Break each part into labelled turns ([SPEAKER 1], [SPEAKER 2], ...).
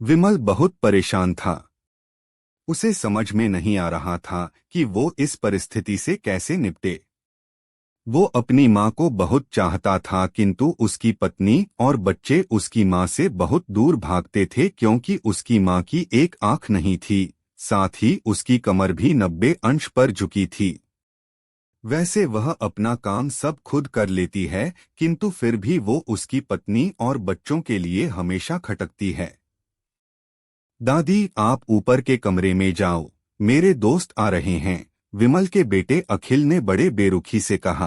[SPEAKER 1] विमल बहुत परेशान था। उसे समझ में नहीं आ रहा था कि वो इस परिस्थिति से कैसे निपटे। वो अपनी माँ को बहुत चाहता था, किंतु उसकी पत्नी और बच्चे उसकी माँ से बहुत दूर भागते थे क्योंकि उसकी माँ की एक आंख नहीं थी, साथ ही उसकी कमर भी 90 अंश पर झुकी थी। वैसे वह अपना काम सब खुद कर लेती है, किंतु फिर भी वो उसकी पत्नी और बच्चों के लिए हमेशा खटकती है। दादी, आप ऊपर के कमरे में जाओ, मेरे दोस्त आ रहे हैं, विमल के बेटे अखिल ने बड़े बेरुखी से कहा।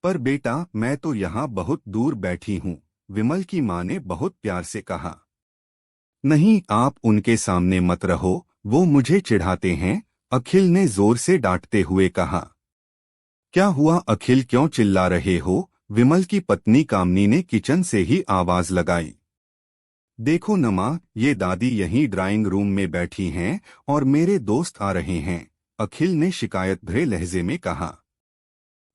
[SPEAKER 1] पर बेटा, मैं तो यहाँ बहुत दूर बैठी हूँ, विमल की माँ ने बहुत प्यार से कहा। नहीं, आप उनके सामने मत रहो, वो मुझे चिढ़ाते हैं, अखिल ने जोर से डांटते हुए कहा। क्या हुआ अखिल, क्यों चिल्ला रहे हो? विमल की पत्नी कामनी ने किचन से ही आवाज लगाई। देखो न माँ, ये दादी यहीं ड्राइंग रूम में बैठी हैं और मेरे दोस्त आ रहे हैं, अखिल ने शिकायत भरे लहजे में कहा।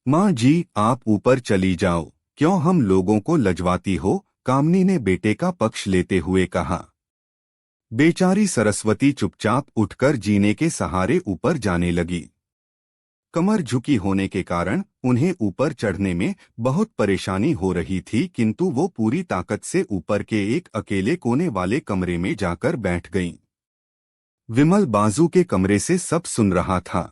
[SPEAKER 1] माँ जी, आप ऊपर चली जाओ, क्यों हम लोगों को लजवाती हो? कामनी ने बेटे का पक्ष लेते हुए कहा। बेचारी सरस्वती चुपचाप उठकर जीने के सहारे ऊपर जाने लगी। कमर झुकी होने के कारण उन्हें ऊपर चढ़ने में बहुत परेशानी हो रही थी, किंतु वो पूरी ताकत से ऊपर के एक अकेले कोने वाले कमरे में जाकर बैठ गईं। विमल बाजू के कमरे से सब सुन रहा था।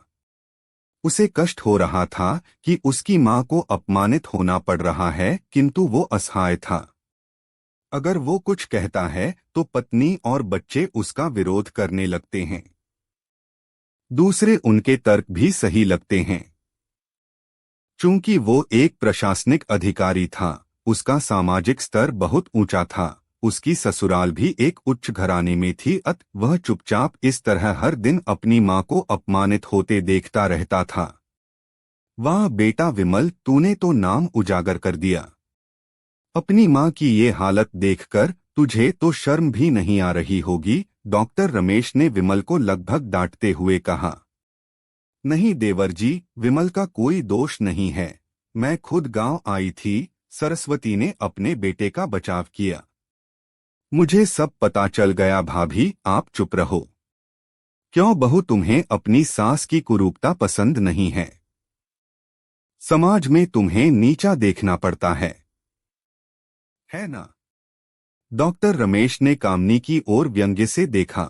[SPEAKER 1] उसे कष्ट हो रहा था कि उसकी माँ को अपमानित होना पड़ रहा है, किंतु वो असहाय था। अगर वो कुछ कहता है तो पत्नी और बच्चे उसका विरोध करने लगते हैं। दूसरे उनके तर्क भी सही लगते हैं। चूंकि वो एक प्रशासनिक अधिकारी था, उसका सामाजिक स्तर बहुत ऊंचा था, उसकी ससुराल भी एक उच्च घराने में थी, अत वह चुपचाप इस तरह हर दिन अपनी माँ को अपमानित होते देखता रहता था। वाह बेटा विमल, तूने तो नाम उजागर कर दिया। अपनी माँ की ये हालत देखकर तुझे तो शर्म भी नहीं आ रही होगी, डॉक्टर रमेश ने विमल को लगभग डांटते हुए कहा। नहीं देवर जी, विमल का कोई दोष नहीं है, मैं खुद गांव आई थी, सरस्वती ने अपने बेटे का बचाव किया। मुझे सब पता चल गया भाभी, आप चुप रहो। क्यों बहू, तुम्हें अपनी सास की कुरूपता पसंद नहीं है? समाज में तुम्हें नीचा देखना पड़ता है ना? डॉक्टर रमेश ने कामनी की ओर व्यंग्य से देखा।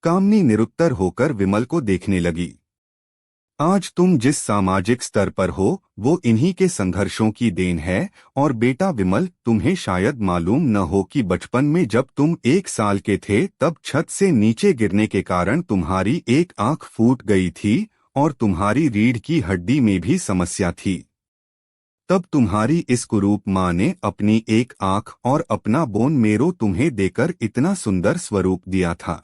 [SPEAKER 1] कामनी निरुत्तर होकर विमल को देखने लगी। आज तुम जिस सामाजिक स्तर पर हो वो इन्हीं के संघर्षों की देन है, और बेटा विमल, तुम्हें शायद मालूम न हो कि बचपन में जब तुम 1 साल के थे तब छत से नीचे गिरने के कारण तुम्हारी एक आंख फूट गई थी और तुम्हारी रीढ़ की हड्डी में भी समस्या थी। तब तुम्हारी इस कुरूप माँ ने अपनी एक आंख और अपना बोन मेरो तुम्हें देकर इतना सुंदर स्वरूप दिया था।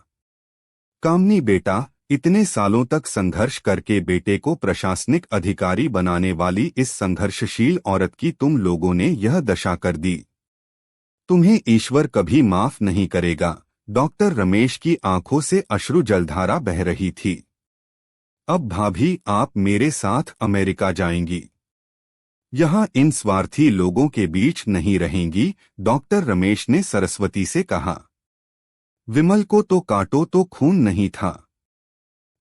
[SPEAKER 1] कामनी बेटा, इतने सालों तक संघर्ष करके बेटे को प्रशासनिक अधिकारी बनाने वाली इस संघर्षशील औरत की तुम लोगों ने यह दशा कर दी। तुम्हें ईश्वर कभी माफ नहीं करेगा। डॉक्टर रमेश की आंखों से अश्रु जलधारा बह रही थी। अब भाभी, आप मेरे साथ अमेरिका जाएंगी, यहाँ इन स्वार्थी लोगों के बीच नहीं रहेंगी, डॉक्टर रमेश ने सरस्वती से कहा। विमल को तो काटो तो खून नहीं था।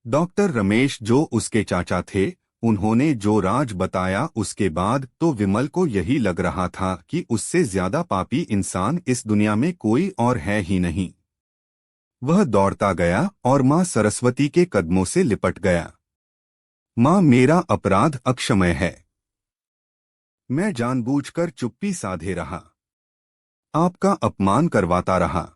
[SPEAKER 1] डॉक्टर रमेश जो उसके चाचा थे, उन्होंने जो राज बताया उसके बाद तो विमल को यही लग रहा था कि उससे ज्यादा पापी इंसान इस दुनिया में कोई और है ही नहीं। वह दौड़ता गया और माँ सरस्वती के कदमों से लिपट गया। माँ, मेरा अपराध अक्षम्य है, मैं जानबूझकर चुप्पी साधे रहा, आपका अपमान करवाता रहा।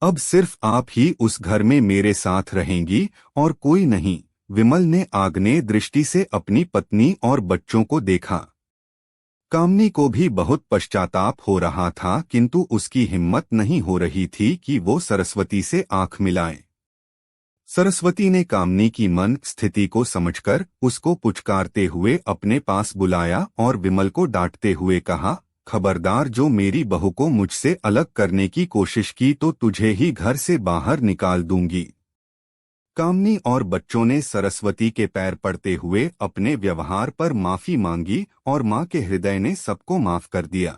[SPEAKER 1] अब सिर्फ आप ही उस घर में मेरे साथ रहेंगी और कोई नहीं। विमल ने आग्नेय दृष्टि से अपनी पत्नी और बच्चों को देखा। कामनी को भी बहुत पश्चाताप हो रहा था, किंतु उसकी हिम्मत नहीं हो रही थी कि वो सरस्वती से आंख मिलाए। सरस्वती ने कामनी की मन स्थिति को समझकर उसको पुचकारते हुए अपने पास बुलाया और विमल को डांटते हुए कहा, खबरदार, जो मेरी बहू को मुझसे अलग करने की कोशिश की तो तुझे ही घर से बाहर निकाल दूंगी। कामनी और बच्चों ने सरस्वती के पैर पड़ते हुए अपने व्यवहार पर माफी मांगी और मां के हृदय ने सबको माफ कर दिया।